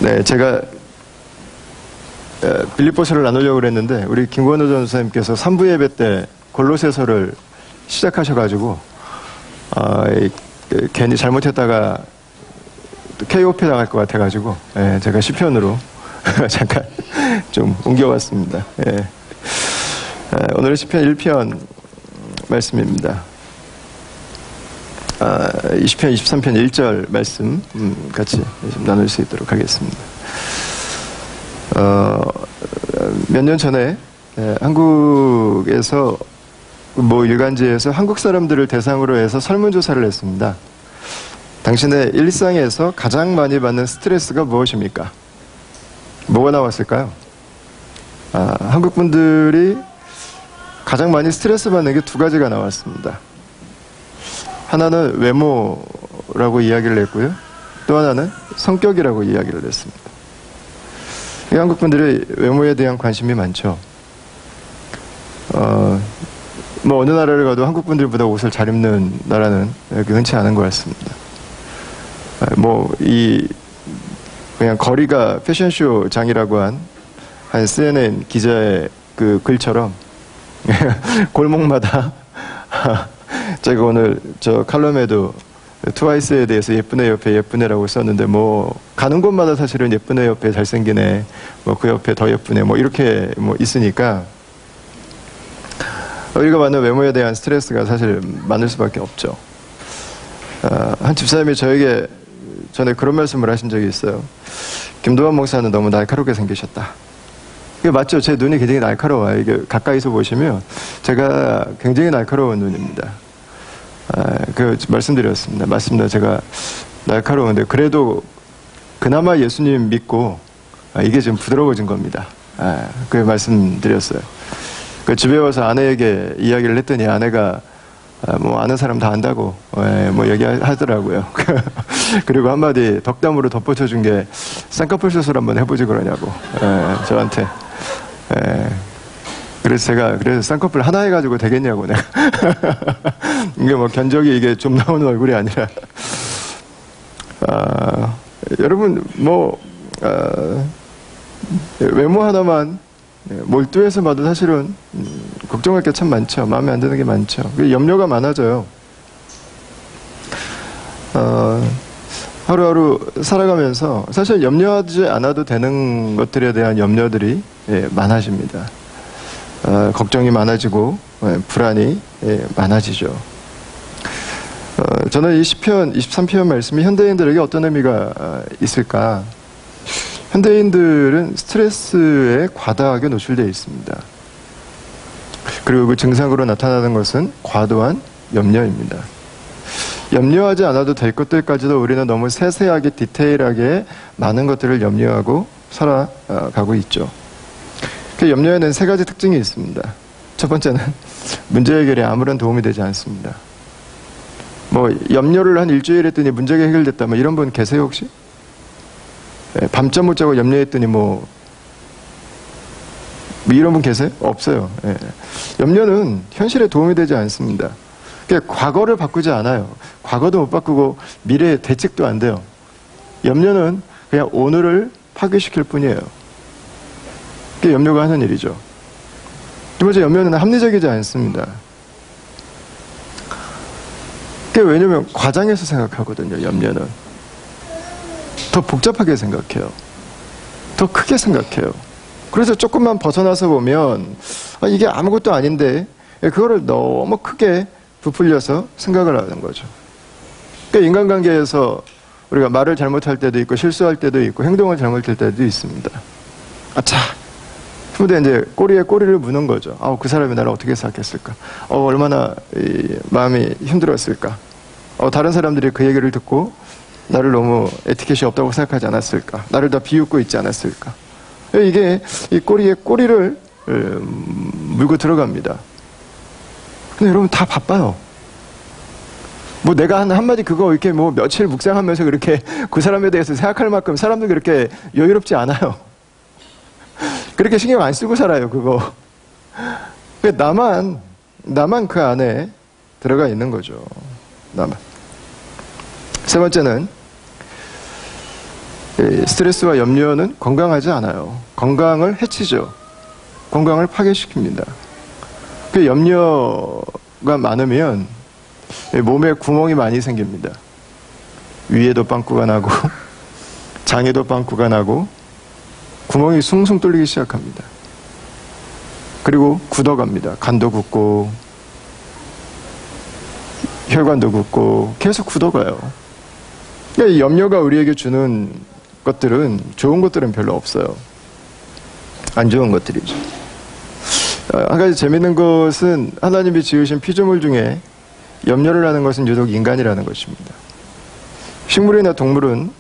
네, 제가 빌립보서를 나누려고 그랬는데 우리 김건호 전사님께서 3부 예배 때 골로새서를 시작하셔가지고 괜히 잘못했다가 KOP 당할 것 같아가지고 제가 시편으로 잠깐 좀 옮겨왔습니다. 오늘은 시편 1편 말씀입니다. 20편, 23편 1절 말씀 같이 나눌 수 있도록 하겠습니다. 몇 년 전에 한국에서 뭐 일간지에서 한국 사람들을 대상으로 해서 설문조사를 했습니다. 당신의 일상에서 가장 많이 받는 스트레스가 무엇입니까? 뭐가 나왔을까요? 한국 분들이 가장 많이 스트레스 받는 게 두 가지가 나왔습니다. 하나는 외모라고 이야기를 했고요. 또 하나는 성격이라고 이야기를 했습니다. 한국 분들이 외모에 대한 관심이 많죠. 뭐 어느 나라를 가도 한국 분들보다 옷을 잘 입는 나라는 흔치 않은 것 같습니다. 그냥 거리가 패션쇼 장이라고 한 CNN 기자의 그 글처럼 골목마다 제가 오늘 저 칼럼에도 트와이스에 대해서 예쁜 애 옆에 예쁜 애라고 썼는데 가는 곳마다 사실은 예쁜 애 옆에 잘생긴 애, 그 옆에 더 예쁜 애 이렇게 있으니까 우리가 받는 외모에 대한 스트레스가 사실 많을 수밖에 없죠. 한 집사님이 저에게 전에 그런 말씀을 하신 적이 있어요. 김도환 목사는 너무 날카롭게 생기셨다. 이게 맞죠? 제 눈이 굉장히 날카로워요. 이게 가까이서 보시면 제가 굉장히 날카로운 눈입니다. 말씀드렸습니다. 맞습니다. 제가 날카로운데 그래도 그나마 예수님 믿고 이게 좀 부드러워진 겁니다. 그 말씀드렸어요. 집에 와서 아내에게 이야기를 했더니 아내가 아는 사람 다 안다고 얘기하더라고요. 그리고 한마디 덕담으로 덧붙여준 게 쌍꺼풀 수술 한번 해보지 그러냐고 저한테. 그래서 제가 쌍꺼풀 하나 해가지고 되겠냐고 내가. 이게 견적이 이게 좀 나오는 얼굴이 아니라. 여러분 외모 하나만 몰두해서 봐도 사실은 걱정할 게 참 많죠. 마음에 안 드는 게 많죠. 염려가 많아져요. 하루하루 살아가면서 사실 염려하지 않아도 되는 것들에 대한 염려들이 많아집니다. 걱정이 많아지고 불안이 많아지죠. 저는 이 시편 23편 말씀이 현대인들에게 어떤 의미가 있을까? 현대인들은 스트레스에 과다하게 노출되어 있습니다. 그리고 그 증상으로 나타나는 것은 과도한 염려입니다. 염려하지 않아도 될 것들까지도 우리는 너무 세세하게 디테일하게 많은 것들을 염려하고 살아가고 있죠. 그 염려에는 세 가지 특징이 있습니다. 첫 번째는 문제 해결에 아무런 도움이 되지 않습니다. 염려를 한 일주일 했더니 문제가 해결됐다 이런 분 계세요 혹시? 밤잠 못 자고 염려했더니 이런 분 계세요? 없어요. 염려는 현실에 도움이 되지 않습니다. 과거를 바꾸지 않아요. 과거도 못 바꾸고 미래의 대책도 안 돼요. 염려는 그냥 오늘을 파괴시킬 뿐이에요. 그게 염려가 하는 일이죠. 두 번째, 염려는 합리적이지 않습니다. 그게 왜냐면 과장해서 생각하거든요. 염려는 더 복잡하게 생각해요. 더 크게 생각해요. 그래서 조금만 벗어나서 보면 이게 아무것도 아닌데 그거를 너무 크게 부풀려서 생각을 하는 거죠. 그러니까 인간관계에서 우리가 말을 잘못할 때도 있고 실수할 때도 있고 행동을 잘못할 때도 있습니다. 근데 이제 꼬리에 꼬리를 무는 거죠. 그 사람이 나를 어떻게 생각했을까? 얼마나 마음이 힘들었을까? 다른 사람들이 그 얘기를 듣고 나를 너무 에티켓이 없다고 생각하지 않았을까? 나를 다 비웃고 있지 않았을까? 이게 이 꼬리에 꼬리를 물고 들어갑니다. 근데 여러분 다 바빠요. 내가 한마디 그거 이렇게 며칠 묵상하면서 그렇게 그 사람에 대해서 생각할 만큼 사람들 그렇게 여유롭지 않아요. 그렇게 신경 안 쓰고 살아요, 그거. 나만 그 안에 들어가 있는 거죠. 나만. 세 번째는 스트레스와 염려는 건강하지 않아요. 건강을 해치죠. 건강을 파괴시킵니다. 그 염려가 많으면 몸에 구멍이 많이 생깁니다. 위에도 빵꾸가 나고 장에도 빵꾸가 나고 구멍이 숭숭 뚫리기 시작합니다. 그리고 굳어갑니다. 간도 굳고 혈관도 굳고 계속 굳어가요. 그러니까 염려가 우리에게 주는 것들은 좋은 것들은 별로 없어요. 안 좋은 것들이죠. 한 가지 재밌는 것은 하나님이 지으신 피조물 중에 염려를 하는 것은 유독 인간이라는 것입니다. 식물이나 동물은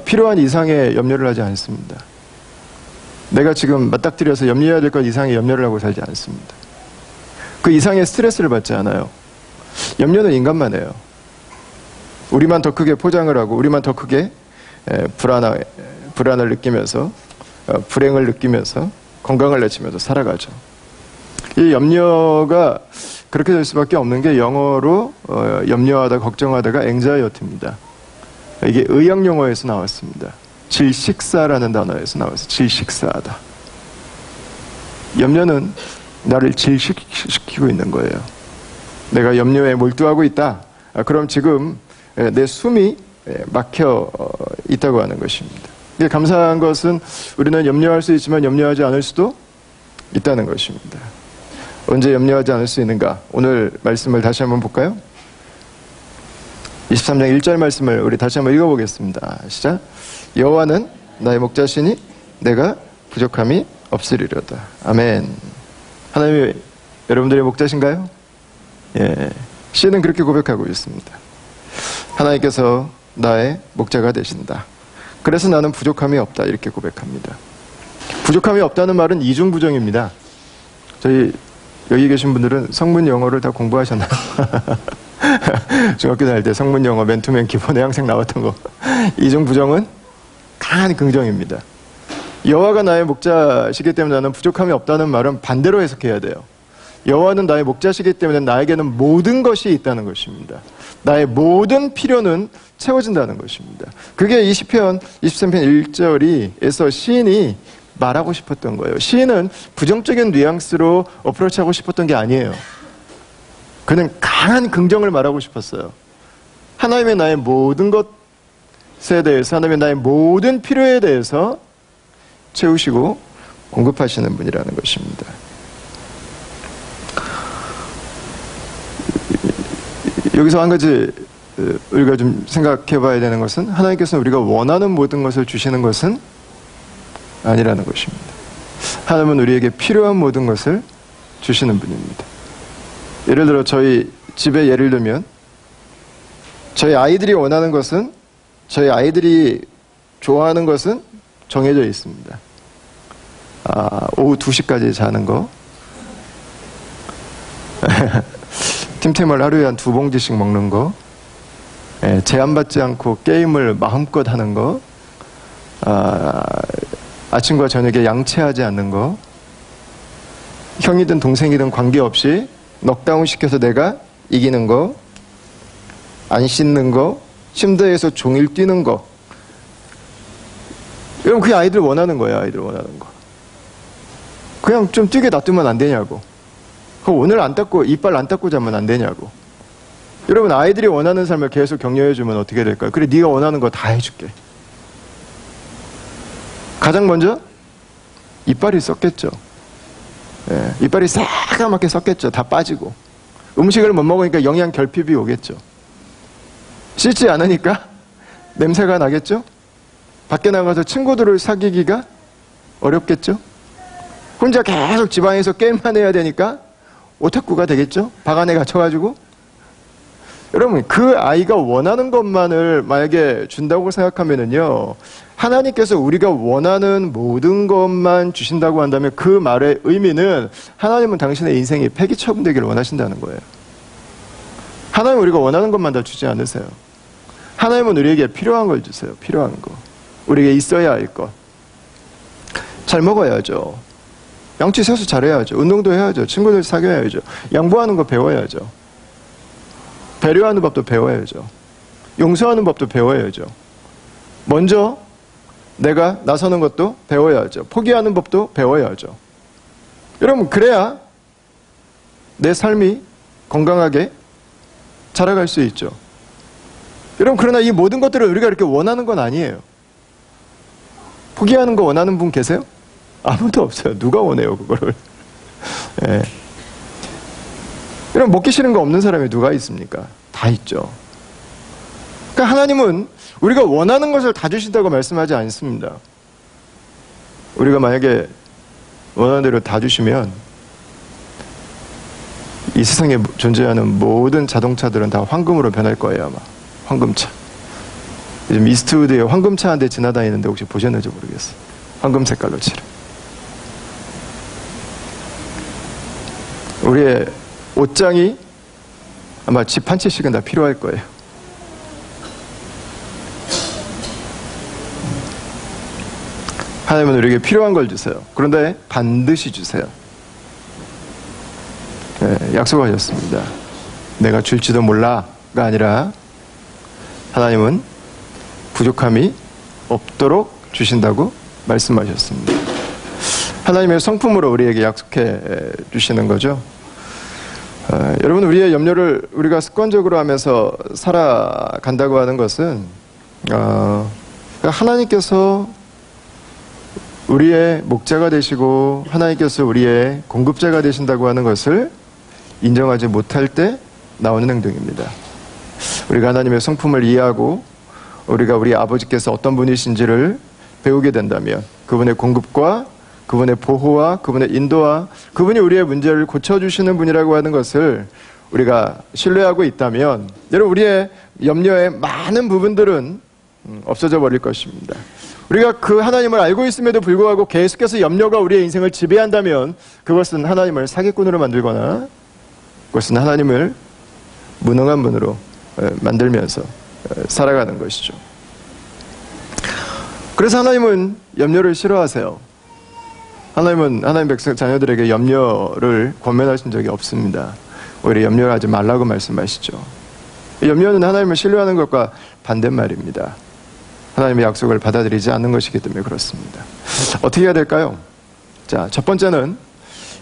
필요한 이상의 염려를 하지 않습니다. 내가 지금 맞닥뜨려서 염려해야 될 것 이상의 염려를 하고 살지 않습니다. 그 이상의 스트레스를 받지 않아요. 염려는 인간만 해요. 우리만 더 크게 포장을 하고 우리만 더 크게 불안을 느끼면서 불행을 느끼면서 건강을 내치면서 살아가죠. 이 염려가 그렇게 될 수밖에 없는 게 영어로 염려하다 걱정하다가 anxiety입니다. 이게 의학 용어에서 나왔습니다. 질식사라는 단어에서 나와서 질식사하다. 염려는 나를 질식시키고 있는 거예요. 내가 염려에 몰두하고 있다. 그럼 지금 내 숨이 막혀 있다고 하는 것입니다. 감사한 것은 우리는 염려할 수 있지만 염려하지 않을 수도 있다는 것입니다. 언제 염려하지 않을 수 있는가? 오늘 말씀을 다시 한번 볼까요? 23장 1절 말씀을 우리 다시 한번 읽어보겠습니다. 시작. 여호와는 나의 목자시니 내가 부족함이 없으리로다. 아멘. 하나님이 여러분들의 목자신가요? 예. 시는 그렇게 고백하고 있습니다. 하나님께서 나의 목자가 되신다. 그래서 나는 부족함이 없다. 이렇게 고백합니다. 부족함이 없다는 말은 이중부정입니다. 저희 여기 계신 분들은 성문 영어를 다 공부하셨나요? 중학교 다닐 때 성문 영어 맨투맨 기본에 항상 나왔던 거. 이중부정은 강한 긍정입니다. 여호와가 나의 목자시기 때문에 나는 부족함이 없다는 말은 반대로 해석해야 돼요. 여호와는 나의 목자시기 때문에 나에게는 모든 것이 있다는 것입니다. 나의 모든 필요는 채워진다는 것입니다. 그게 이 시편 23편 1절에서 시인이 말하고 싶었던 거예요. 시인은 부정적인 뉘앙스로 어프로치하고 싶었던 게 아니에요. 그는 강한 긍정을 말하고 싶었어요. 하나님의 나의 모든 것에 대해서, 하나님의 나의 모든 필요에 대해서 채우시고 공급하시는 분이라는 것입니다. 여기서 한 가지 우리가 좀 생각해 봐야 되는 것은 하나님께서는 우리가 원하는 모든 것을 주시는 것은 아니라는 것입니다. 하나님은 우리에게 필요한 모든 것을 주시는 분입니다. 예를 들어 저희 집에 예를 들면 저희 아이들이 원하는 것은, 저희 아이들이 좋아하는 것은 정해져 있습니다. 오후 2시까지 자는 거, 팀템을 하루에 한 2봉지씩 먹는 거, 제한받지 않고 게임을 마음껏 하는 거, 아침과 저녁에 양치하지 않는 거, 형이든 동생이든 관계없이 넉다운 시켜서 내가 이기는 거, 안 씻는 거, 침대에서 종일 뛰는 거. 여러분, 그게 아이들 원하는 거예요. 아이들 원하는 거. 그냥 좀 뛰게 놔두면 안 되냐고. 오늘 안 닦고, 이빨 안 닦고 자면 안 되냐고. 여러분, 아이들이 원하는 삶을 계속 격려해주면 어떻게 될까요? 그래, 네가 원하는 거 다 해줄게. 가장 먼저 이빨이 썩겠죠. 예, 이빨이 새까맣게 썩겠죠. 다 빠지고. 음식을 못 먹으니까 영양 결핍이 오겠죠. 씻지 않으니까 냄새가 나겠죠. 밖에 나가서 친구들을 사귀기가 어렵겠죠. 혼자 계속 집안에서 게임만 해야 되니까 오타쿠가 되겠죠. 방 안에 갇혀가지고. 여러분, 그 아이가 원하는 것만을 만약에 준다고 생각하면은요, 하나님께서 우리가 원하는 모든 것만 주신다고 한다면 그 말의 의미는 하나님은 당신의 인생이 폐기처분되기를 원하신다는 거예요. 하나님은 우리가 원하는 것만 다 주지 않으세요. 하나님은 우리에게 필요한 걸 주세요. 필요한 거. 우리에게 있어야 할 것. 잘 먹어야죠. 양치 세수 잘해야죠. 운동도 해야죠. 친구들 사귀어야죠. 양보하는 거 배워야죠. 배려하는 법도 배워야죠. 용서하는 법도 배워야죠. 먼저 내가 나서는 것도 배워야죠. 포기하는 법도 배워야죠. 여러분, 그래야 내 삶이 건강하게 자라갈 수 있죠. 여러분, 그러나 이 모든 것들을 우리가 이렇게 원하는 건 아니에요. 포기하는 거 원하는 분 계세요? 아무도 없어요. 누가 원해요, 그거를. 예. 여러분, 먹기 싫은 거 없는 사람이 누가 있습니까? 다 있죠. 그러니까 하나님은 우리가 원하는 것을 다 주신다고 말씀하지 않습니다. 우리가 만약에 원하는 대로 다 주시면 이 세상에 존재하는 모든 자동차들은 다 황금으로 변할 거예요, 아마. 황금차. 요즘 이스트우드에 황금차 한 대 지나다니는데 혹시 보셨는지 모르겠어요. 황금 색깔로 칠해. 우리의 옷장이 아마 집 한 채씩은 다 필요할 거예요. 하나님은 우리에게 필요한 걸 주세요. 그런데 반드시 주세요. 네, 약속하셨습니다. 내가 줄지도 몰라가 아니라 하나님은 부족함이 없도록 주신다고 말씀하셨습니다. 하나님의 성품으로 우리에게 약속해 주시는 거죠. 여러분, 우리의 염려를 우리가 습관적으로 하면서 살아간다고 하는 것은 하나님께서 우리의 목자가 되시고 하나님께서 우리의 공급자가 되신다고 하는 것을 인정하지 못할 때 나오는 행동입니다. 우리가 하나님의 성품을 이해하고 우리가 우리 아버지께서 어떤 분이신지를 배우게 된다면 그분의 공급과 그분의 보호와 그분의 인도와 그분이 우리의 문제를 고쳐주시는 분이라고 하는 것을 우리가 신뢰하고 있다면 여러분, 우리의 염려의 많은 부분들은 없어져 버릴 것입니다. 우리가 그 하나님을 알고 있음에도 불구하고 계속해서 염려가 우리의 인생을 지배한다면 그것은 하나님을 사기꾼으로 만들거나 그것은 하나님을 무능한 분으로 만들면서 살아가는 것이죠. 그래서 하나님은 염려를 싫어하세요. 하나님은 하나님 백성 자녀들에게 염려를 권면하신 적이 없습니다. 오히려 염려하지 말라고 말씀하시죠. 염려는 하나님을 신뢰하는 것과 반대말입니다. 하나님의 약속을 받아들이지 않는 것이기 때문에 그렇습니다. 어떻게 해야 될까요? 자, 첫 번째는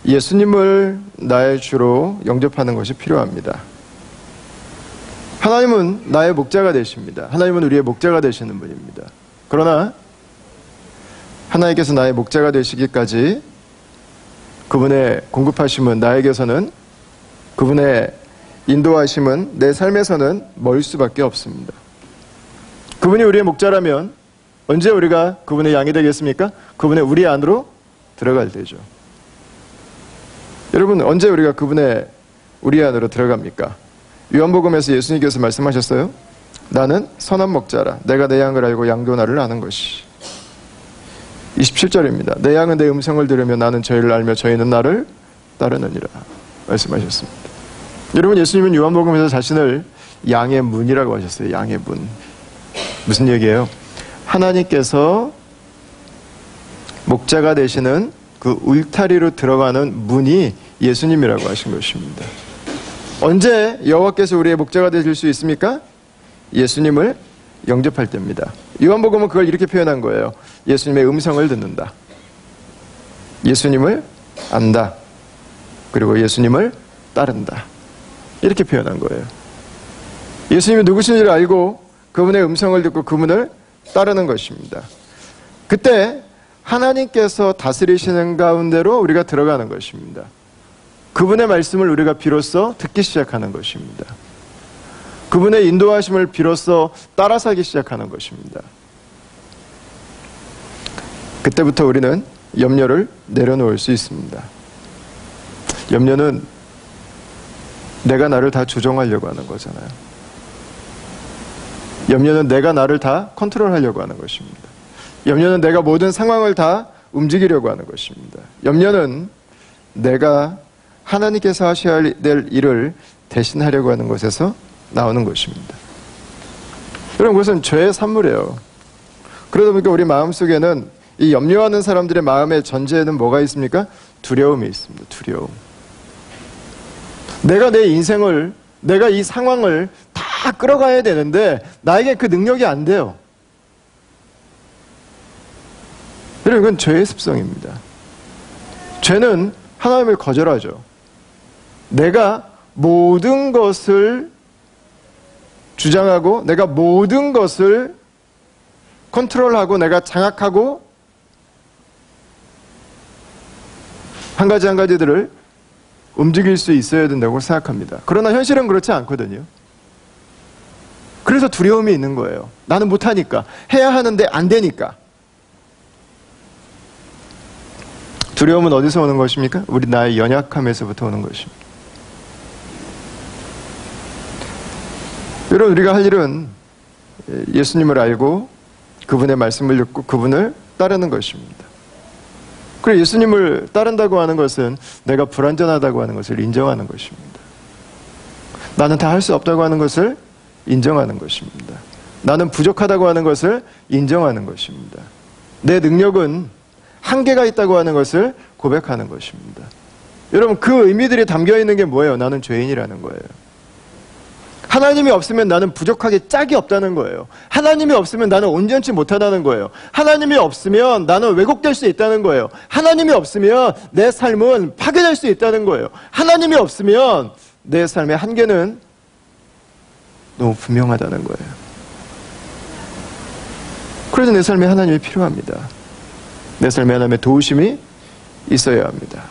예수님을 나의 주로 영접하는 것이 필요합니다. 하나님은 나의 목자가 되십니다. 하나님은 우리의 목자가 되시는 분입니다. 그러나 하나님께서 나의 목자가 되시기까지 그분의 공급하심은 나에게서는 그분의 인도하심은 내 삶에서는 멀 수밖에 없습니다. 그분이 우리의 목자라면 언제 우리가 그분의 양이 되겠습니까? 그분의 우리 안으로 들어갈 때죠. 여러분, 언제 우리가 그분의 우리 안으로 들어갑니까? 요한복음에서 예수님께서 말씀하셨어요. 나는 선한 목자라. 내가 내 양을 알고 양도 나를 아는 것이. 27절입니다. 내 양은 내 음성을 들으며 나는 저희를 알며 저희는 나를 따르느니라 말씀하셨습니다. 여러분, 예수님은 요한복음에서 자신을 양의 문이라고 하셨어요. 양의 문. 무슨 얘기예요? 하나님께서 목자가 되시는 그 울타리로 들어가는 문이 예수님이라고 하신 것입니다. 언제 여호와께서 우리의 목자가 되실 수 있습니까? 예수님을 영접할 때입니다. 요한복음은 그걸 이렇게 표현한 거예요. 예수님의 음성을 듣는다. 예수님을 안다. 그리고 예수님을 따른다. 이렇게 표현한 거예요. 예수님이 누구신지를 알고 그분의 음성을 듣고 그분을 따르는 것입니다. 그때 하나님께서 다스리시는 가운데로 우리가 들어가는 것입니다. 그분의 말씀을 우리가 비로소 듣기 시작하는 것입니다. 그분의 인도하심을 비로소 따라 살기 시작하는 것입니다. 그때부터 우리는 염려를 내려놓을 수 있습니다. 염려는 내가 나를 다 조정하려고 하는 거잖아요. 염려는 내가 나를 다 컨트롤하려고 하는 것입니다. 염려는 내가 모든 상황을 다 움직이려고 하는 것입니다. 염려는 내가 하나님께서 하셔야 될 일을 대신하려고 하는 것에서 나오는 것입니다. 여러분, 그것은 죄의 산물이에요. 그러다 보니까 우리 마음속에는 이 염려하는 사람들의 마음의 전제에는 뭐가 있습니까? 두려움이 있습니다. 두려움. 내가 내 인생을, 내가 이 상황을 다 끌어가야 되는데 나에게 그 능력이 안 돼요. 여러분, 이건 죄의 습성입니다. 죄는 하나님을 거절하죠. 내가 모든 것을 주장하고 내가 모든 것을 컨트롤하고 내가 장악하고 한 가지 한 가지들을 움직일 수 있어야 된다고 생각합니다. 그러나 현실은 그렇지 않거든요. 그래서 두려움이 있는 거예요. 나는 못하니까. 해야 하는데 안 되니까. 두려움은 어디서 오는 것입니까? 우리 나의 연약함에서부터 오는 것입니다. 여러분, 우리가 할 일은 예수님을 알고 그분의 말씀을 듣고 그분을 따르는 것입니다. 그리고 예수님을 따른다고 하는 것은 내가 불완전하다고 하는 것을 인정하는 것입니다. 나는 다 할 수 없다고 하는 것을 인정하는 것입니다. 나는 부족하다고 하는 것을 인정하는 것입니다. 내 능력은 한계가 있다고 하는 것을 고백하는 것입니다. 여러분, 그 의미들이 담겨 있는 게 뭐예요? 나는 죄인이라는 거예요. 하나님이 없으면 나는 부족하게 짝이 없다는 거예요. 하나님이 없으면 나는 온전치 못하다는 거예요. 하나님이 없으면 나는 왜곡될 수 있다는 거예요. 하나님이 없으면 내 삶은 파괴될 수 있다는 거예요. 하나님이 없으면 내 삶의 한계는 너무 분명하다는 거예요. 그래서 내 삶에 하나님이 필요합니다. 내 삶에 하나님의 도우심이 있어야 합니다.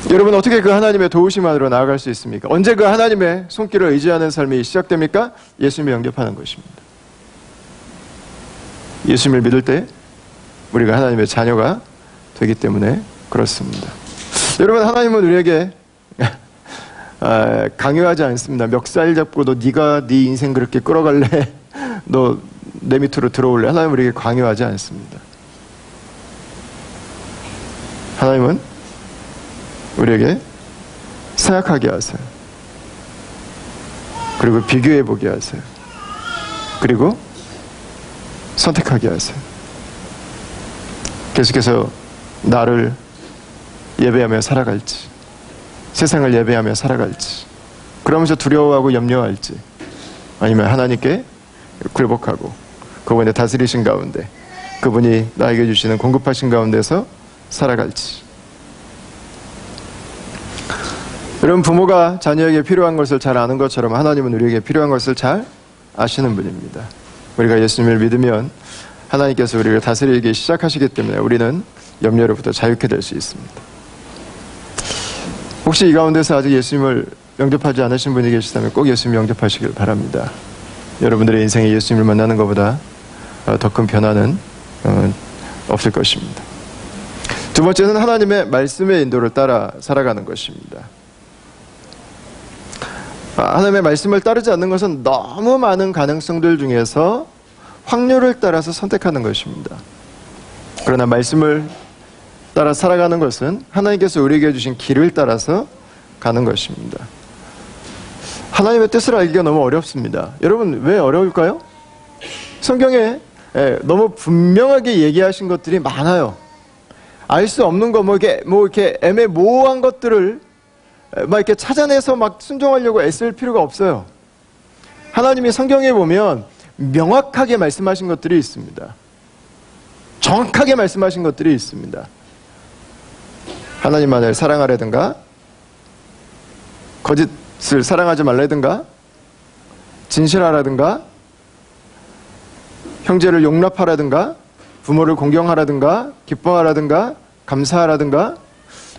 여러분, 어떻게 그 하나님의 도우심 안으로 나아갈 수 있습니까? 언제 그 하나님의 손길을 의지하는 삶이 시작됩니까? 예수님을 영접하는 것입니다. 예수님을 믿을 때 우리가 하나님의 자녀가 되기 때문에 그렇습니다. 여러분, 하나님은 우리에게 강요하지 않습니다. 멱살 잡고 너 네가 네 인생 그렇게 끌어갈래? 너 내 밑으로 들어올래? 하나님은 우리에게 강요하지 않습니다. 하나님은 우리에게 생각하게 하세요. 그리고 비교해 보게 하세요. 그리고 선택하게 하세요. 계속해서 나를 예배하며 살아갈지, 세상을 예배하며 살아갈지, 그러면서 두려워하고 염려할지, 아니면 하나님께 굴복하고 그분의 다스리신 가운데, 그분이 나에게 주시는 공급하신 가운데서 살아갈지. 여러분, 부모가 자녀에게 필요한 것을 잘 아는 것처럼 하나님은 우리에게 필요한 것을 잘 아시는 분입니다. 우리가 예수님을 믿으면 하나님께서 우리를 다스리기 시작하시기 때문에 우리는 염려로부터 자유케 될 수 있습니다. 혹시 이 가운데서 아직 예수님을 영접하지 않으신 분이 계시다면 꼭 예수님 영접하시길 바랍니다. 여러분들의 인생에 예수님을 만나는 것보다 더 큰 변화는 없을 것입니다. 두 번째는 하나님의 말씀의 인도를 따라 살아가는 것입니다. 하나님의 말씀을 따르지 않는 것은 너무 많은 가능성들 중에서 확률을 따라서 선택하는 것입니다. 그러나 말씀을 따라 살아가는 것은 하나님께서 우리에게 주신 길을 따라서 가는 것입니다. 하나님의 뜻을 알기가 너무 어렵습니다. 여러분, 왜 어려울까요? 성경에 너무 분명하게 얘기하신 것들이 많아요. 알 수 없는 거, 이렇게 애매모호한 것들을 막 이렇게 찾아내서 막 순종하려고 애쓸 필요가 없어요. 하나님이 성경에 보면 명확하게 말씀하신 것들이 있습니다. 정확하게 말씀하신 것들이 있습니다. 하나님만을 사랑하라든가, 거짓을 사랑하지 말라든가, 진실하라든가, 형제를 용납하라든가, 부모를 공경하라든가, 기뻐하라든가, 감사하라든가.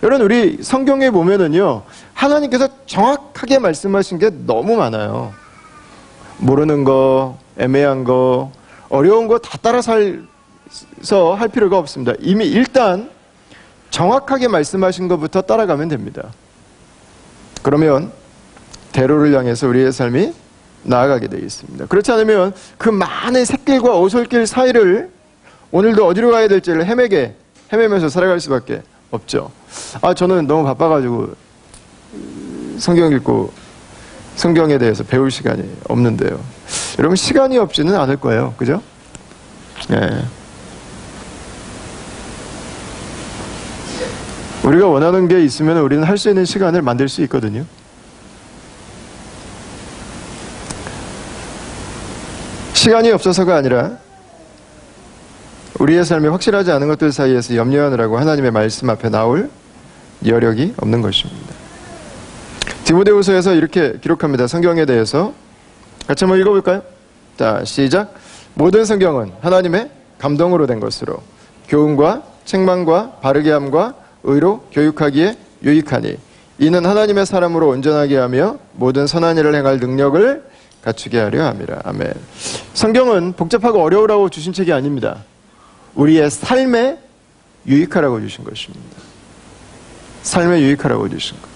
여러분, 우리 성경에 보면은요, 하나님께서 정확하게 말씀하신 게 너무 많아요. 모르는 거, 애매한 거, 어려운 거 다 따라 살서 할 필요가 없습니다. 이미 일단 정확하게 말씀하신 것부터 따라가면 됩니다. 그러면 대로를 향해서 우리의 삶이 나아가게 되어 있습니다. 그렇지 않으면 그 많은 샛길과 오솔길 사이를 오늘도 어디로 가야 될지를 헤매면서 살아갈 수밖에 없죠. 저는 너무 바빠가지고 성경 읽고 성경에 대해서 배울 시간이 없는데요. 여러분, 시간이 없지는 않을 거예요. 그죠? 네. 우리가 원하는 게 있으면 우리는 할 수 있는 시간을 만들 수 있거든요. 시간이 없어서가 아니라 우리의 삶이 확실하지 않은 것들 사이에서 염려하느라고 하나님의 말씀 앞에 나올 여력이 없는 것입니다. 디모데후서에서 이렇게 기록합니다. 성경에 대해서 같이 한번 읽어볼까요? 자, 시작. 모든 성경은 하나님의 감동으로 된 것으로 교훈과 책망과 바르게 함과 의로 교육하기에 유익하니 이는 하나님의 사람으로 온전하게 하며 모든 선한 일을 행할 능력을 갖추게 하려 함이라. 아멘. 성경은 복잡하고 어려우라고 주신 책이 아닙니다. 우리의 삶에 유익하라고 주신 것입니다. 삶에 유익하라고 주신 것.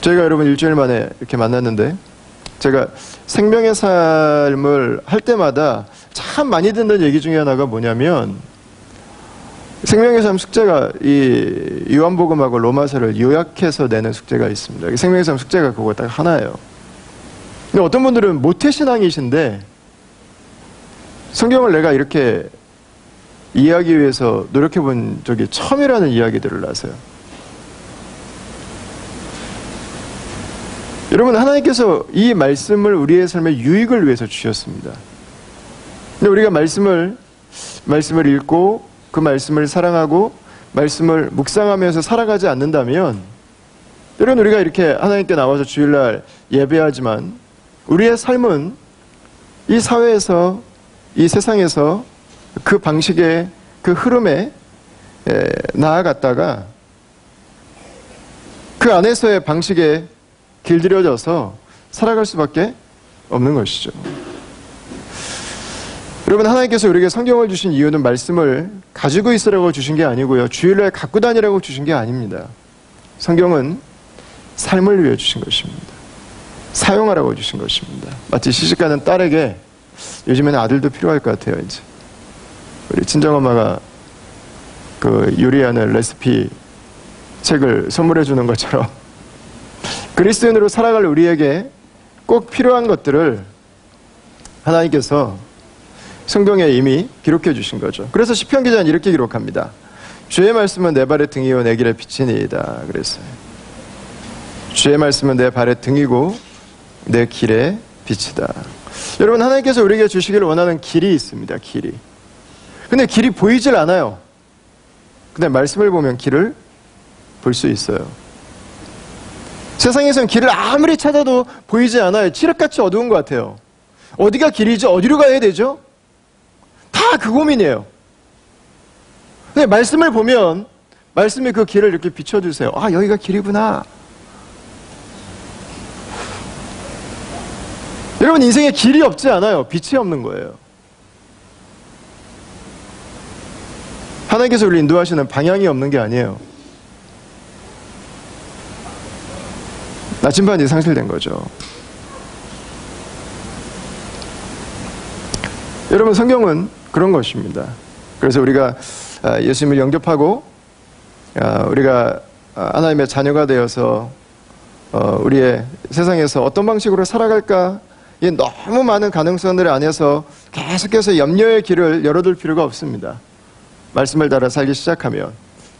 저희가 여러분 일주일 만에 이렇게 만났는데 제가 생명의 삶을 할 때마다 참 많이 듣는 얘기 중에 하나가 뭐냐면 생명의 삶 숙제가 이 요한복음하고 로마서를 요약해서 내는 숙제가 있습니다. 생명의 삶 숙제가 그거 딱 하나예요. 근데 어떤 분들은 모태신앙이신데 성경을 내가 이렇게 이해하기 위해서 노력해 본 적이 처음이라는 이야기들을 하세요. 여러분, 하나님께서 이 말씀을 우리의 삶의 유익을 위해서 주셨습니다. 근데 우리가 말씀을 읽고 그 말씀을 사랑하고 말씀을 묵상하면서 살아가지 않는다면, 때로는 우리가 이렇게 하나님께 나와서 주일날 예배하지만 우리의 삶은 이 사회에서, 이 세상에서 그 방식의 그 흐름에 나아갔다가 그 안에서의 방식에 길들여져서 살아갈 수밖에 없는 것이죠. 여러분, 하나님께서 우리에게 성경을 주신 이유는 말씀을 가지고 있으라고 주신 게 아니고요, 주일날 갖고 다니라고 주신 게 아닙니다. 성경은 삶을 위해 주신 것입니다. 사용하라고 주신 것입니다. 마치 시집가는 딸에게, 요즘에는 아들도 필요할 것 같아요. 이제 우리 친정엄마가 그 요리하는 레시피 책을 선물해 주는 것처럼 그리스도인으로 살아갈 우리에게 꼭 필요한 것들을 하나님께서 성경에 이미 기록해 주신 거죠. 그래서 시편 기자는 이렇게 기록합니다. 주의 말씀은 내 발의 등이요 내 길의 빛이니이다. 그랬어요. 주의 말씀은 내 발의 등이고 내 길의 빛이다. 여러분, 하나님께서 우리에게 주시기를 원하는 길이 있습니다. 길이. 근데 길이 보이질 않아요. 근데 말씀을 보면 길을 볼 수 있어요. 세상에서는 길을 아무리 찾아도 보이지 않아요. 칠흑같이 어두운 것 같아요. 어디가 길이죠? 어디로 가야 되죠? 다 그 고민이에요. 근데 말씀을 보면 말씀이 그 길을 이렇게 비춰주세요. 아, 여기가 길이구나. 여러분, 인생에 길이 없지 않아요. 빛이 없는 거예요. 하나님께서 우리를 인도하시는 방향이 없는 게 아니에요. 나침반이 상실된 거죠. 여러분, 성경은 그런 것입니다. 그래서 우리가 예수님을 영접하고 우리가 하나님의 자녀가 되어서 우리의 세상에서 어떤 방식으로 살아갈까, 이 너무 많은 가능성들 안에서 계속해서 염려의 길을 열어둘 필요가 없습니다. 말씀을 따라 살기 시작하면,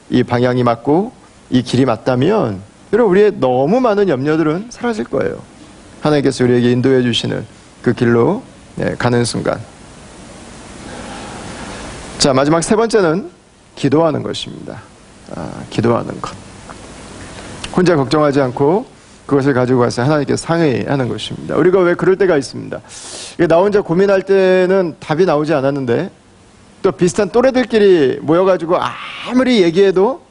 이 방향이 맞고 이 길이 맞다면 여러분, 우리의 너무 많은 염려들은 사라질 거예요. 하나님께서 우리에게 인도해 주시는 그 길로 가는 순간. 자, 마지막 세 번째는 기도하는 것입니다. 기도하는 것. 혼자 걱정하지 않고 그것을 가지고 가서 하나님께 상의하는 것입니다. 우리가 왜 그럴 때가 있습니다. 나 혼자 고민할 때는 답이 나오지 않았는데 또 비슷한 또래들끼리 모여가지고 아무리 얘기해도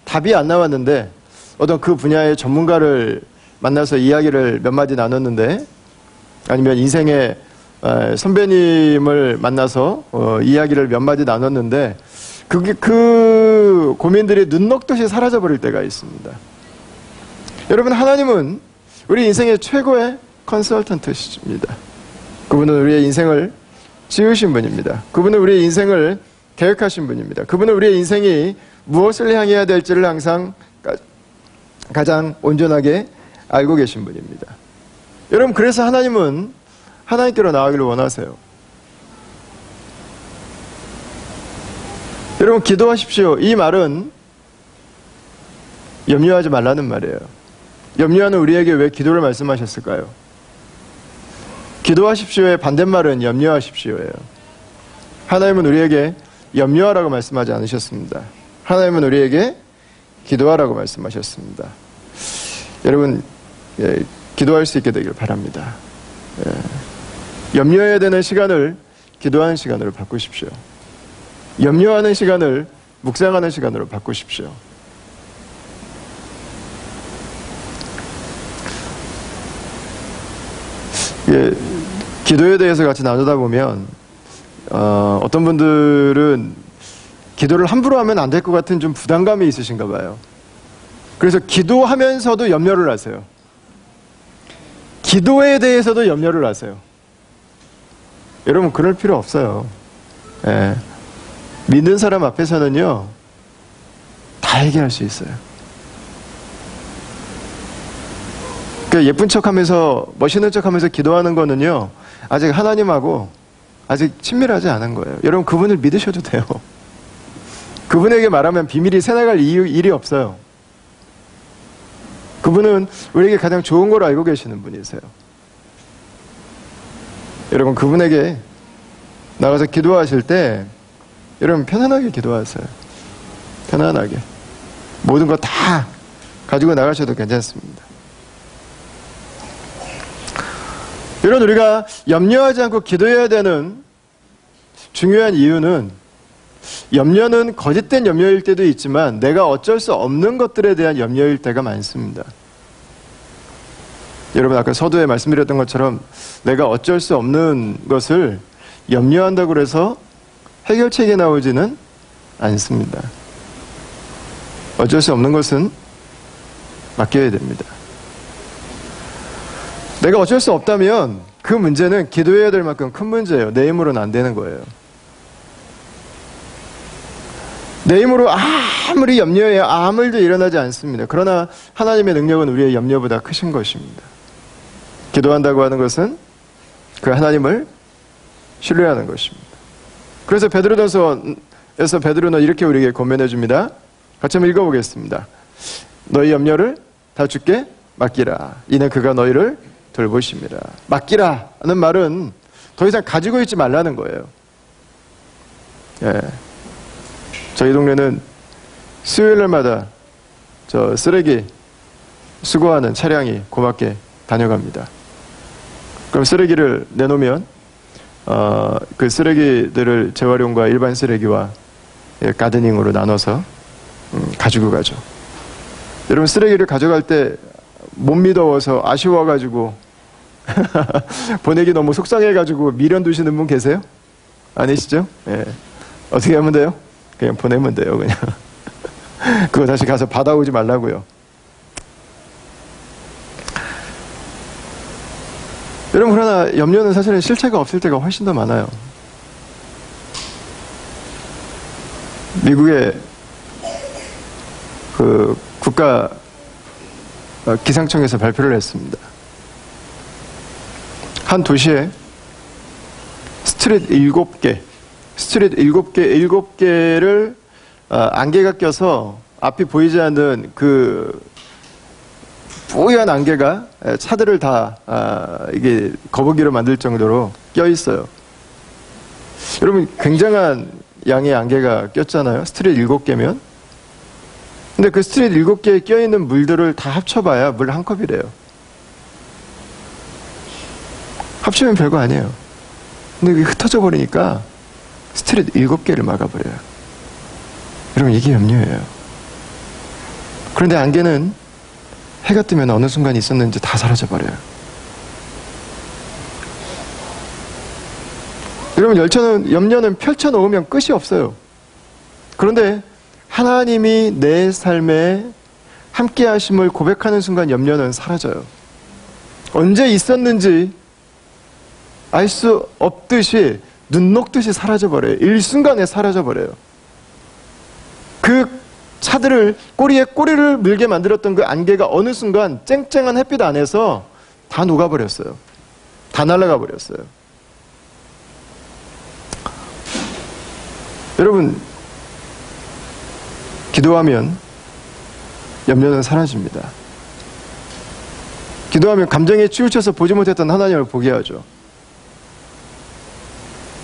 답이 안 나왔는데 어떤 그 분야의 전문가를 만나서 이야기를 몇 마디 나눴는데, 아니면 인생의 선배님을 만나서 이야기를 몇 마디 나눴는데 그 고민들이 눈 녹듯이 사라져버릴 때가 있습니다. 여러분, 하나님은 우리 인생의 최고의 컨설턴트십니다. 그분은 우리의 인생을 지으신 분입니다. 그분은 우리의 인생을 계획하신 분입니다. 그분은 우리의 인생이 무엇을 향해야 될지를 항상 가장 온전하게 알고 계신 분입니다. 여러분, 그래서 하나님은 하나님께로 나아가기를 원하세요. 여러분, 기도하십시오. 이 말은 염려하지 말라는 말이에요. 염려하는 우리에게 왜 기도를 말씀하셨을까요? 기도하십시오의 반대말은 염려하십시오예요. 하나님은 우리에게 염려하라고 말씀하지 않으셨습니다. 하나님은 우리에게 기도하라고 말씀하셨습니다. 여러분, 기도할 수 있게 되길 바랍니다. 염려해야 되는 시간을 기도하는 시간으로 바꾸십시오. 염려하는 시간을 묵상하는 시간으로 바꾸십시오. 기도에 대해서 같이 나누다 보면 어떤 분들은 기도를 함부로 하면 안 될 것 같은 좀 부담감이 있으신가 봐요. 그래서 기도하면서도 염려를 하세요. 기도에 대해서도 염려를 하세요. 여러분, 그럴 필요 없어요. 믿는 사람 앞에서는요, 다 얘기할 수 있어요. 그러니까 예쁜 척하면서 멋있는 척하면서 기도하는 거는요, 아직 하나님하고 아직 친밀하지 않은 거예요. 여러분, 그분을 믿으셔도 돼요. 그분에게 말하면 비밀이 새나갈 일이 없어요. 그분은 우리에게 가장 좋은 걸 알고 계시는 분이세요. 여러분, 그분에게 나가서 기도하실 때 여러분 편안하게 기도하세요. 편안하게. 모든 거 다 가지고 나가셔도 괜찮습니다. 여러분, 우리가 염려하지 않고 기도해야 되는 중요한 이유는, 염려는 거짓된 염려일 때도 있지만 내가 어쩔 수 없는 것들에 대한 염려일 때가 많습니다. 여러분, 아까 서두에 말씀드렸던 것처럼 내가 어쩔 수 없는 것을 염려한다고 해서 해결책이 나오지는 않습니다. 어쩔 수 없는 것은 맡겨야 됩니다. 내가 어쩔 수 없다면 그 문제는 기도해야 될 만큼 큰 문제예요. 내 힘으로는 안 되는 거예요. 내 힘으로 아무리 염려해야 아무 일도 일어나지 않습니다. 그러나 하나님의 능력은 우리의 염려보다 크신 것입니다. 기도한다고 하는 것은 그 하나님을 신뢰하는 것입니다. 그래서 베드로전서에서 베드로는 이렇게 우리에게 권면해 줍니다. 같이 한번 읽어보겠습니다. 너희 염려를 다 주께 맡기라. 이는 그가 너희를 돌보심이라. 맡기라 하는 말은 더 이상 가지고 있지 말라는 거예요. 저희 동네는 수요일날마다 저 쓰레기 수거하는 차량이 고맙게 다녀갑니다. 그럼 쓰레기를 내놓으면 그 쓰레기들을 재활용과 일반 쓰레기와 가드닝으로 나눠서 가지고 가죠. 여러분, 쓰레기를 가져갈 때 못 믿어서 아쉬워가지고 보내기 너무 속상해가지고 미련 두시는 분 계세요? 아니시죠? 어떻게 하면 돼요? 그냥 보내면 돼요. 그냥 그거 다시 가서 받아오지 말라고요. 여러분, 그러나 염려는 사실은 실체가 없을 때가 훨씬 더 많아요. 미국의 그 국가 기상청에서 발표를 했습니다. 한 도시에 스트릿 7개를 안개가 껴서 앞이 보이지 않는 그 뿌연 안개가 차들을 다 이게 거북이로 만들 정도로 껴 있어요. 여러분, 굉장한 양의 안개가 꼈잖아요. 스트릿 7개면. 근데 그 스트릿 7개에 껴 있는 물들을 다 합쳐봐야 물 한 컵이래요. 합치면 별거 아니에요. 근데 그게 흩어져 버리니까 스트릿 7개를 막아버려요. 여러분, 이게 염려예요. 그런데 안개는 해가 뜨면 어느 순간 있었는지 다 사라져버려요. 여러분, 염려는 펼쳐놓으면 끝이 없어요. 그런데 하나님이 내 삶에 함께 하심을 고백하는 순간 염려는 사라져요. 언제 있었는지 알 수 없듯이 눈 녹듯이 사라져버려요. 일순간에 사라져버려요. 그 차들을 꼬리에 꼬리를 물게 만들었던 그 안개가 어느 순간 쨍쨍한 햇빛 안에서 다 녹아버렸어요. 다 날아가 버렸어요. 여러분, 기도하면 염려는 사라집니다. 기도하면 감정에 치우쳐서 보지 못했던 하나님을 보게 하죠.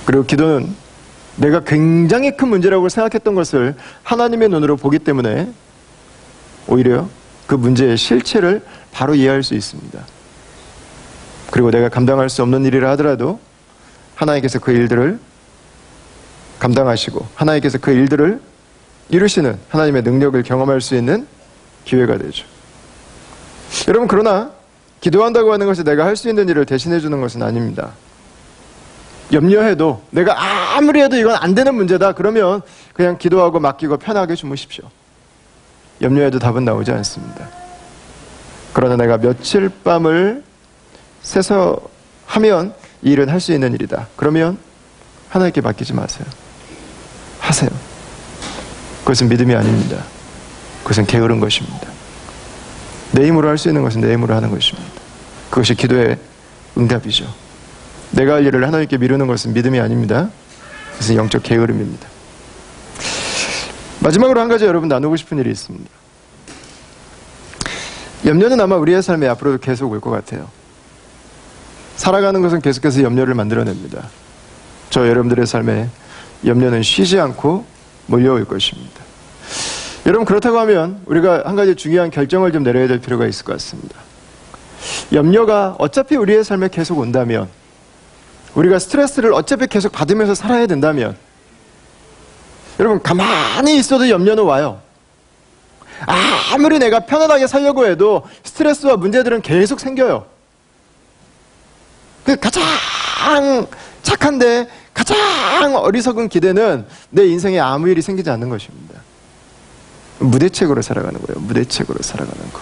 그리고 기도는 내가 굉장히 큰 문제라고 생각했던 것을 하나님의 눈으로 보기 때문에 오히려 그 문제의 실체를 바로 이해할 수 있습니다. 그리고 내가 감당할 수 없는 일이라 하더라도 하나님께서 그 일들을 감당하시고 하나님께서 그 일들을 이루시는 하나님의 능력을 경험할 수 있는 기회가 되죠. 여러분, 그러나 기도한다고 하는 것이 내가 할 수 있는 일을 대신해 주는 것은 아닙니다. 염려해도 내가 아무리 해도 이건 안 되는 문제다 그러면 그냥 기도하고 맡기고 편하게 주무십시오. 염려해도 답은 나오지 않습니다. 그러나 내가 며칠 밤을 새서 하면 이 일은 할 수 있는 일이다. 그러면 하나님께 맡기지 마세요. 하세요. 그것은 믿음이 아닙니다. 그것은 게으른 것입니다. 내 힘으로 할 수 있는 것은 내 힘으로 하는 것입니다. 그것이 기도의 응답이죠. 내가 할 일을 하나님께 미루는 것은 믿음이 아닙니다. 그것은 영적 게으름입니다. 마지막으로 한 가지 여러분 나누고 싶은 일이 있습니다. 염려는 아마 우리의 삶에 앞으로도 계속 올 것 같아요. 살아가는 것은 계속해서 염려를 만들어냅니다. 저 여러분들의 삶에 염려는 쉬지 않고 몰려올 것입니다. 여러분, 그렇다고 하면 우리가 한 가지 중요한 결정을 좀 내려야 될 필요가 있을 것 같습니다. 염려가 어차피 우리의 삶에 계속 온다면, 우리가 스트레스를 어차피 계속 받으면서 살아야 된다면, 여러분, 가만히 있어도 염려는 와요. 아무리 내가 편안하게 살려고 해도 스트레스와 문제들은 계속 생겨요. 그 가장 착한데 가장 어리석은 기대는 내 인생에 아무 일이 생기지 않는 것입니다. 무대책으로 살아가는 거예요. 무대책으로 살아가는 거.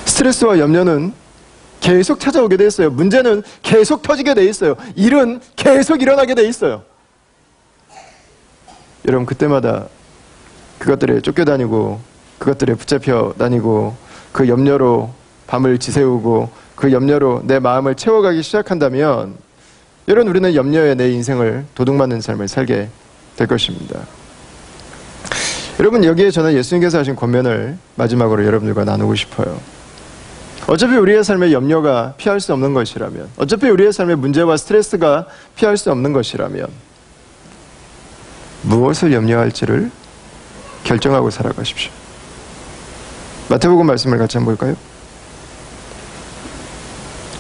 스트레스와 염려는 계속 찾아오게 돼 있어요. 문제는 계속 터지게 돼 있어요. 일은 계속 일어나게 돼 있어요. 여러분, 그때마다 그것들에 쫓겨다니고 그것들에 붙잡혀 다니고 그 염려로 밤을 지새우고 그 염려로 내 마음을 채워가기 시작한다면 여러분, 우리는 염려에 내 인생을 도둑맞는 삶을 살게 될 것입니다. 여러분, 여기에 저는 예수님께서 하신 권면을 마지막으로 여러분들과 나누고 싶어요. 어차피 우리의 삶에 염려가 피할 수 없는 것이라면, 어차피 우리의 삶의 문제와 스트레스가 피할 수 없는 것이라면 무엇을 염려할지를 결정하고 살아가십시오. 마태복음 말씀을 같이 한번 볼까요?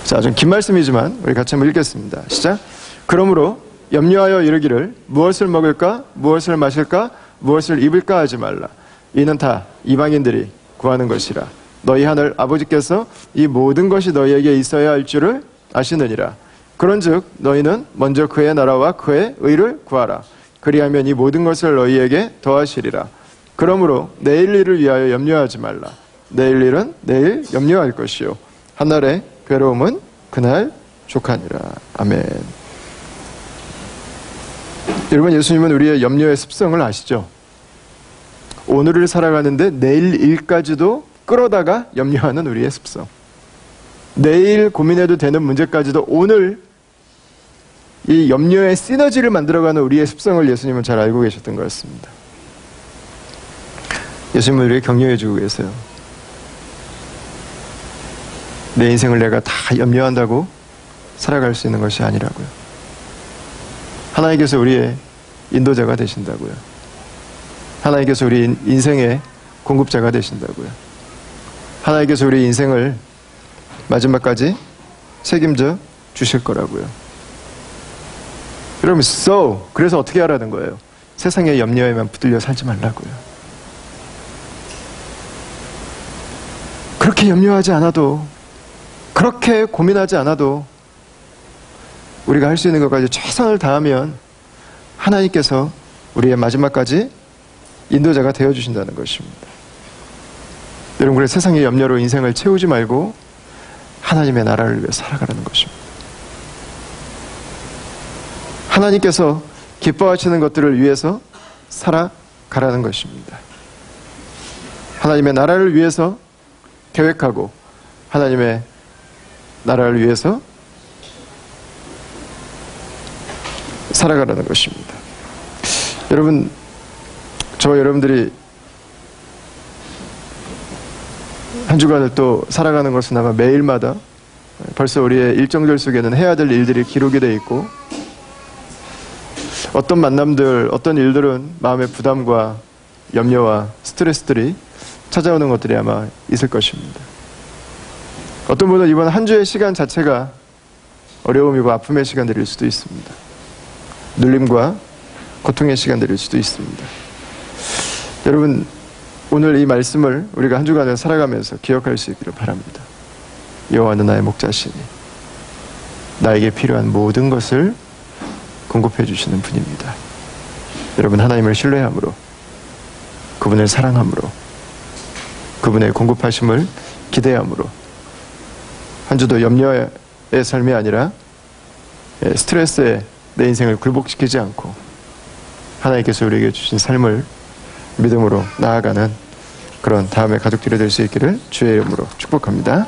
자, 좀 긴 말씀이지만 우리 같이 한번 읽겠습니다. 시작. 그러므로 염려하여 이르기를 무엇을 먹을까, 무엇을 마실까, 무엇을 입을까 하지 말라. 이는 다 이방인들이 구하는 것이라. 너희 하늘 아버지께서 이 모든 것이 너희에게 있어야 할 줄을 아시느니라. 그런즉 너희는 먼저 그의 나라와 그의 의를 구하라. 그리하면 이 모든 것을 너희에게 더하시리라. 그러므로 내일 일을 위하여 염려하지 말라. 내일 일은 내일 염려할 것이요 한날의 괴로움은 그날 족하니라. 아멘. 여러분, 예수님은 우리의 염려의 습성을 아시죠? 오늘을 살아가는데 내일 일까지도 끌어다가 염려하는 우리의 습성. 내일 고민해도 되는 문제까지도 오늘 이 염려의 시너지를 만들어가는 우리의 습성을 예수님은 잘 알고 계셨던 것 같습니다. 예수님은 우리에게 격려해 주고 계세요. 내 인생을 내가 다 염려한다고 살아갈 수 있는 것이 아니라고요. 하나님께서 우리의 인도자가 되신다고요. 하나님께서 우리 인생의 공급자가 되신다고요. 하나님께서 우리 인생을 마지막까지 책임져 주실 거라고요. 여러분, 그래서 어떻게 하라는 거예요? 세상의 염려에만 붙들려 살지 말라고요. 그렇게 염려하지 않아도, 그렇게 고민하지 않아도 우리가 할 수 있는 것까지 최선을 다하면 하나님께서 우리의 마지막까지 인도자가 되어주신다는 것입니다. 여러분, 그래서 세상의 염려로 인생을 채우지 말고 하나님의 나라를 위해 살아가라는 것입니다. 하나님께서 기뻐하시는 것들을 위해서 살아가라는 것입니다. 하나님의 나라를 위해서 계획하고 하나님의 나라를 위해서 살아가라는 것입니다. 여러분, 여러분들이 한 주간을 또 살아가는 것은 아마 매일마다 벌써 우리의 일정들 속에는 해야 될 일들이 기록이 되어 있고 어떤 만남들, 어떤 일들은 마음의 부담과 염려와 스트레스들이 찾아오는 것들이 아마 있을 것입니다. 어떤 분은 이번 한 주의 시간 자체가 어려움이고 아픔의 시간들일 수도 있습니다. 눌림과 고통의 시간들일 수도 있습니다. 여러분, 오늘 이 말씀을 우리가 한 주간을 살아가면서 기억할 수 있기를 바랍니다. 여호와는 나의 목자시니 나에게 필요한 모든 것을 공급해 주시는 분입니다. 여러분, 하나님을 신뢰함으로, 그분을 사랑함으로, 그분의 공급하심을 기대함으로 한 주도 염려의 삶이 아니라 스트레스에 내 인생을 굴복시키지 않고 하나님께서 우리에게 주신 삶을 믿음으로 나아가는 그런 다음의 가족들이 될 수 있기를 주의 이름으로 축복합니다.